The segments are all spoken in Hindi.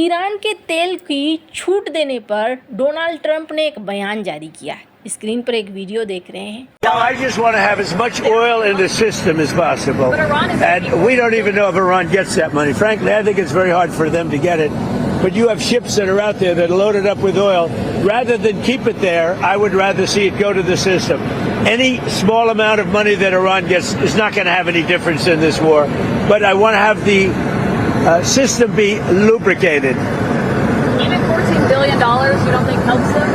ईरान के तेल की छूट देने पर डोनाल्ड ट्रंप ने एक बयान जारी किया है। स्क्रीन पर एक वीडियो देख रहे हैं। Now, I just want to have as much oil in the system as possible. And we don't even know if Iran gets that money. Frankly, I think it's very hard for them to get it. But you have ships that are out there that are loaded up with oil. Rather than keep it there, I would rather see it go to the system. Any small amount of money that Iran gets is not going to have any difference in this war. But I want to have the system be lubricated. Even $14 billion, you don't think helps them?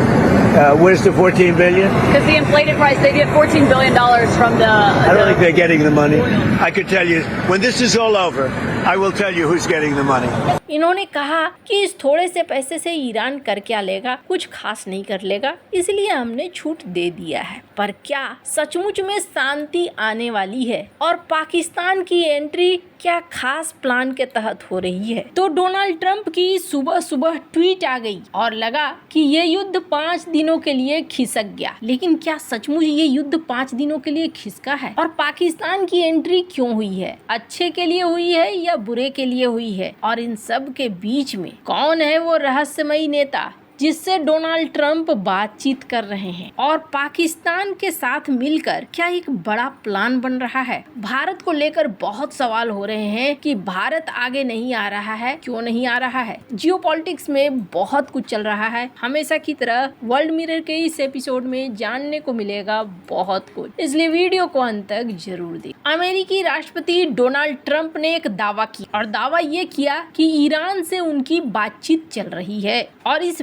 Where's the $14 billion? Because the inflated price, they get $14 billion from the... I don't think they're getting the money. I could tell you, when this is all over, I will tell you who's getting the money. इन्होंने कहा कि इस थोड़े से पैसे से ईरान कर क्या लेगा, कुछ खास नहीं कर लेगा, इसलिए हमने छूट दे दिया है। पर क्या सचमुच में शांति आने वाली है और पाकिस्तान की एंट्री क्या खास प्लान के तहत हो रही है? तो डोनाल्ड ट्रंप की सुबह सुबह ट्वीट आ गई और लगा कि ये युद्ध 5 दिनों के लिए खिसक गया। लेकिन क्या सचमुच ये युद्ध 5 दिनों के लिए खिसका है? और पाकिस्तान की एंट्री क्यों हुई है? अच्छे के लिए हुई है या बुरे के लिए हुई है? और इन सब के बीच में कौन है वो रहस्यमयी नेता जिससे डोनाल्ड ट्रंप बातचीत कर रहे हैं? और पाकिस्तान के साथ मिलकर क्या एक बड़ा प्लान बन रहा है? भारत को लेकर बहुत सवाल हो रहे हैं कि भारत आगे नहीं आ रहा है, क्यों नहीं आ रहा है? जियोपॉलिटिक्स में बहुत कुछ चल रहा है। हमेशा की तरह वर्ल्ड मिरर के इस एपिसोड में जानने को मिलेगा बहुत कुछ, इसलिए वीडियो को अंत तक जरूर दें। अमेरिकी राष्ट्रपति डोनाल्ड ट्रंप ने एक दावा किया और दावा ये किया कि ईरान से उनकी बातचीत चल रही है और इस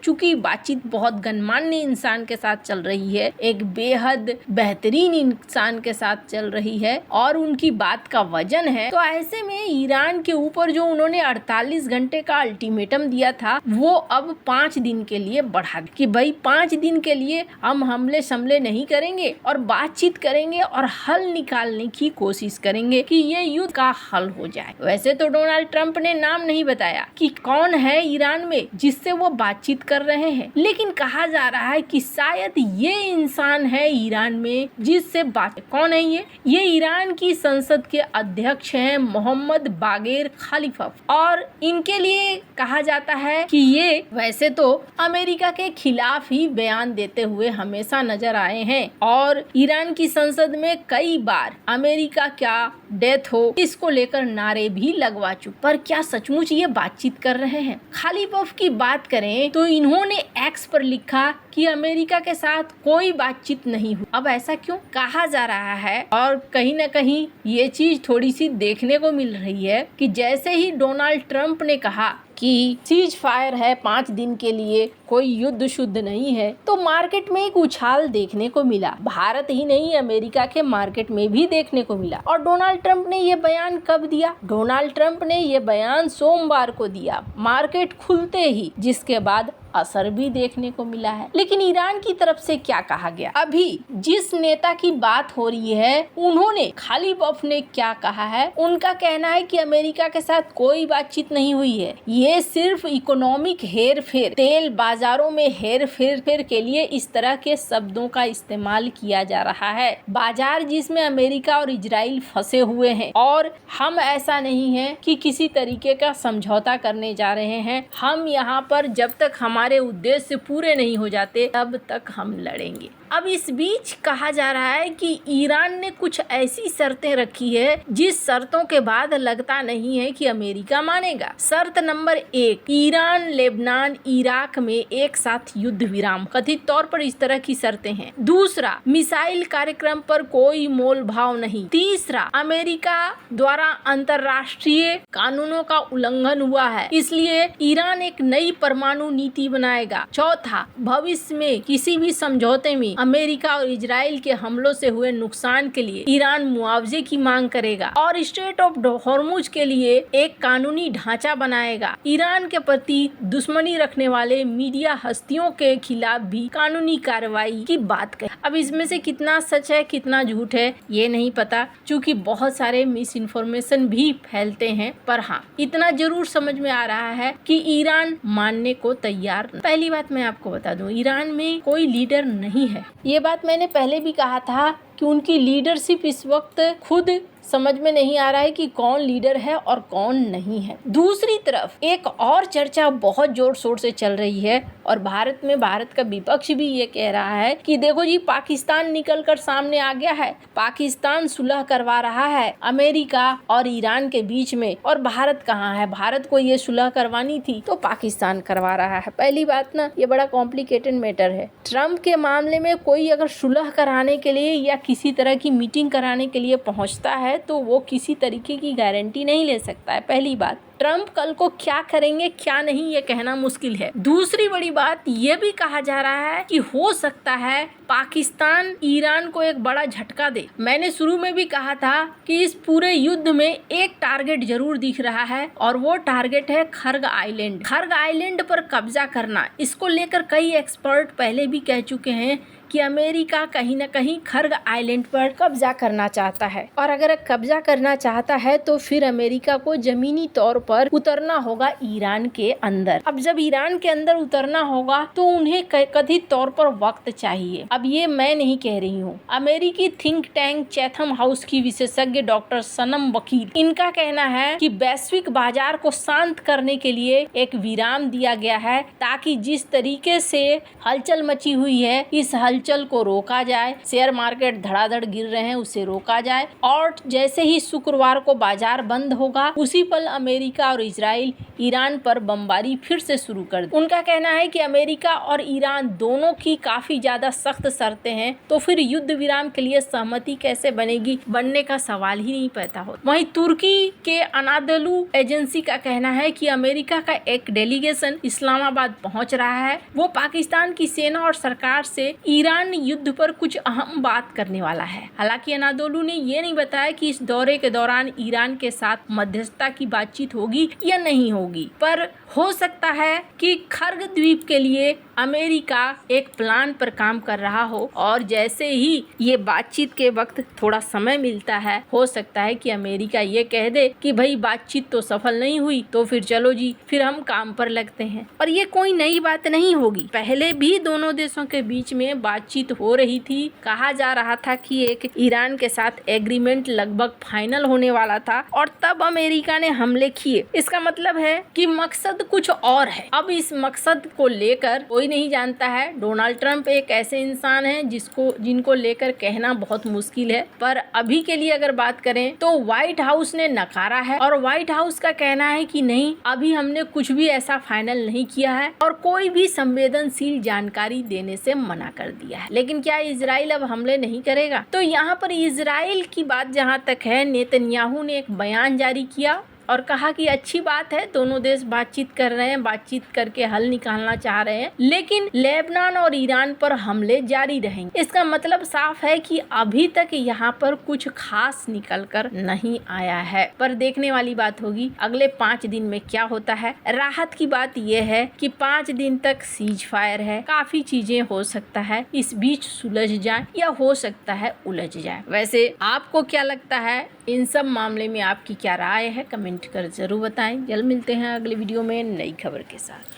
चूंकि बातचीत बहुत गणमान्य इंसान के साथ चल रही है, एक बेहद बेहतरीन इंसान के साथ चल रही है और उनकी बात का वजन है, तो ऐसे में ईरान के ऊपर जो उन्होंने 48 घंटे का अल्टीमेटम दिया था वो अब 5 दिन के लिए बढ़ा कि भाई 5 दिन के लिए हम हमले समले नहीं करेंगे और बातचीत करेंगे और हल निकालने की कोशिश करेंगे कि ये युद्ध का हल हो जाए। वैसे तो डोनाल्ड ट्रंप ने नाम नहीं बताया कि कौन है ईरान में जिससे वो बातचीत कर रहे हैं, लेकिन कहा जा रहा है कि शायद ये इंसान है ईरान में जिससे बात। कौन है ये ईरान की संसद के अध्यक्ष हैं मोहम्मद बागेर खलीफफ और इनके लिए कहा जाता है कि ये वैसे तो अमेरिका के खिलाफ ही बयान देते हुए हमेशा नजर आए हैं और ईरान की संसद में कई बार अमेरिका क्या डेथ हो इसको लेकर नारे भी लगवा चुके। पर क्या सचमुच ये बातचीत कर रहे हैं? खलीफफ की बात करें तो इन्होंने एक्स पर लिखा कि अमेरिका के साथ कोई बातचीत नहीं हुई। अब ऐसा क्यों कहा जा रहा है? और कहीं न कहीं ये चीज थोड़ी सी देखने को मिल रही है कि जैसे ही डोनाल्ड ट्रंप ने कहा कि सीज फायर है 5 दिन के लिए, कोई युद्ध शुद्ध नहीं है, तो मार्केट में एक उछाल देखने को मिला। भारत ही नहीं अमेरिका के मार्केट में भी देखने को मिला। और डोनाल्ड ट्रंप ने ये बयान कब दिया? डोनाल्ड ट्रंप ने ये बयान सोमवार को दिया, मार्केट खुलते ही, जिसके बाद असर भी देखने को मिला है। लेकिन ईरान की तरफ से क्या कहा गया? अभी जिस नेता की बात हो रही है उन्होंने खलीफफ ने क्या कहा है? उनका कहना है कि अमेरिका के साथ कोई बातचीत नहीं हुई है, ये सिर्फ इकोनॉमिक हेर फेर, तेल बाजारों में हेर फेर के लिए इस तरह के शब्दों का इस्तेमाल किया जा रहा है। बाजार जिसमें अमेरिका और इजराइल फंसे हुए हैं और हम ऐसा नहीं है कि किसी तरीके का समझौता करने जा रहे हैं। हम यहाँ पर जब तक हमारे उद्देश्य पूरे नहीं हो जाते तब तक हम लड़ेंगे। अब इस बीच कहा जा रहा है कि ईरान ने कुछ ऐसी शर्तें रखी है जिस शर्तों के बाद लगता नहीं है कि अमेरिका मानेगा। शर्त नंबर 1, ईरान, लेबनान, इराक में एक साथ युद्ध विराम। कथित तौर पर इस तरह की शर्तें हैं। दूसरा, मिसाइल कार्यक्रम पर कोई मोल भाव नहीं। तीसरा, अमेरिका द्वारा अंतर्राष्ट्रीय कानूनों का उल्लंघन हुआ है, इसलिए ईरान एक नई परमाणु नीति बनाएगा। चौथा, भविष्य में किसी भी समझौते में अमेरिका और इजराइल के हमलों से हुए नुकसान के लिए ईरान मुआवजे की मांग करेगा और स्ट्रेट ऑफ हॉर्मुज के लिए एक कानूनी ढांचा बनाएगा। ईरान के प्रति दुश्मनी रखने वाले मीडिया हस्तियों के खिलाफ भी कानूनी कार्रवाई की बात करें। अब इसमें से कितना सच है कितना झूठ है ये नहीं पता, क्योंकि बहुत सारे मिस इन्फॉर्मेशन भी फैलते हैं। पर हाँ, इतना जरूर समझ में आ रहा है कि ईरान मानने को तैयार। पहली बात मैं आपको बता दूं, ईरान में कोई लीडर नहीं है। ये बात मैंने पहले भी कहा था कि उनकी लीडरशिप इस वक्त खुद समझ में नहीं आ रहा है कि कौन लीडर है और कौन नहीं है। दूसरी तरफ एक और चर्चा बहुत जोर शोर से चल रही है और भारत में भारत का विपक्ष भी ये कह रहा है कि देखो जी, पाकिस्तान निकलकर सामने आ गया है, पाकिस्तान सुलह करवा रहा है अमेरिका और ईरान के बीच में, और भारत कहाँ है? भारत को ये सुलह करवानी थी तो पाकिस्तान करवा रहा है। पहली बात ना, ये बड़ा कॉम्प्लिकेटेड मैटर है। ट्रम्प के मामले में कोई अगर सुलह कराने के लिए या किसी तरह की मीटिंग कराने के लिए पहुंचता है तो वो किसी तरीके की गारंटी नहीं ले सकता है। पहली बात, ट्रम्प कल को क्या करेंगे क्या नहीं ये कहना मुश्किल है। दूसरी बड़ी बात ये भी कहा जा रहा है कि हो सकता है पाकिस्तान ईरान को एक बड़ा झटका दे। मैंने शुरू में भी कहा था कि इस पूरे युद्ध में एक टारगेट जरूर दिख रहा है और वो टारगेट है खर्ग आइलैंड। खर्ग आइलैंड पर कब्जा करना, इसको लेकर कई एक्सपर्ट पहले भी कह चुके हैं कि अमेरिका कहीं न कहीं खर्ग आइलैंड पर कब्जा करना चाहता है, और अगर कब्जा करना चाहता है तो फिर अमेरिका को जमीनी तौर पर उतरना होगा ईरान के अंदर। अब जब ईरान के अंदर उतरना होगा तो उन्हें कथित तौर पर वक्त चाहिए। अब ये मैं नहीं कह रही हूँ, अमेरिकी थिंक टैंक चैथम हाउस की विशेषज्ञ डॉक्टर सनम वकील, इनका कहना है कि वैश्विक बाजार को शांत करने के लिए एक विराम दिया गया है ताकि जिस तरीके से हलचल मची हुई है इस हलचल को रोका जाए। शेयर मार्केट धड़ाधड़ गिर रहे हैं, उसे रोका जाए, और जैसे ही शुक्रवार को बाजार बंद होगा उसी पल अमेरिका और इजराइल ईरान पर बमबारी फिर से शुरू कर दे। उनका कहना है कि अमेरिका और ईरान दोनों की काफी ज्यादा सख्त शर्तें हैं, तो फिर युद्ध विराम के लिए सहमति कैसे बनेगी, बनने का सवाल ही नहीं पैदा हो। वहीं तुर्की के अनादोलू एजेंसी का कहना है कि अमेरिका का एक डेलीगेशन इस्लामाबाद पहुंच रहा है। वो पाकिस्तान की सेना और सरकार से ईरान युद्ध पर कुछ अहम बात करने वाला है। हालांकि अनादोलू ने ये नहीं बताया कि इस दौरे के दौरान ईरान के साथ मध्यस्थता की बातचीत होगी या नहीं होगी, पर हो सकता है कि खर्ग द्वीप के लिए अमेरिका एक प्लान पर काम कर रहा हो, और जैसे ही ये बातचीत के वक्त थोड़ा समय मिलता है, हो सकता है कि अमेरिका ये कह दे कि भाई बातचीत तो सफल नहीं हुई तो फिर चलो जी, फिर हम काम पर लगते हैं। और ये कोई नई बात नहीं होगी, पहले भी दोनों देशों के बीच में बातचीत हो रही थी। कहा जा रहा था कि एक ईरान के साथ एग्रीमेंट लगभग फाइनल होने वाला था और तब अमेरिका ने हमले किए। इसका मतलब है कि मकसद कुछ और है। अब इस मकसद को लेकर कोई नहीं जानता है। डोनाल्ड ट्रंप एक ऐसे इंसान हैं जिनको लेकर कहना बहुत मुश्किल है, पर अभी के लिए अगर बात करें तो व्हाइट हाउस ने नकारा है, और व्हाइट हाउस का कहना है कि नहीं, अभी हमने कुछ भी ऐसा फाइनल नहीं किया है और कोई भी संवेदनशील जानकारी देने से मना कर दिया है। लेकिन क्या इजराइल अब हमले नहीं करेगा? तो यहाँ पर इजराइल की बात जहाँ तक है, नेतन्याहू ने एक बयान जारी किया और कहा कि अच्छी बात है, दोनों देश बातचीत कर रहे हैं, बातचीत करके हल निकालना चाह रहे हैं, लेकिन लेबनान और ईरान पर हमले जारी रहेंगे। इसका मतलब साफ है कि अभी तक यहाँ पर कुछ खास निकल कर नहीं आया है, पर देखने वाली बात होगी अगले 5 दिन में क्या होता है। राहत की बात यह है कि 5 दिन तक सीज फायर है, काफी चीजें हो सकता है इस बीच सुलझ जाए या हो सकता है उलझ जाए। वैसे आपको क्या लगता है, इन सब मामले में आपकी क्या राय है? कमेंट कर जरूर बताएं। जल्द मिलते हैं अगले वीडियो में नई खबर के साथ।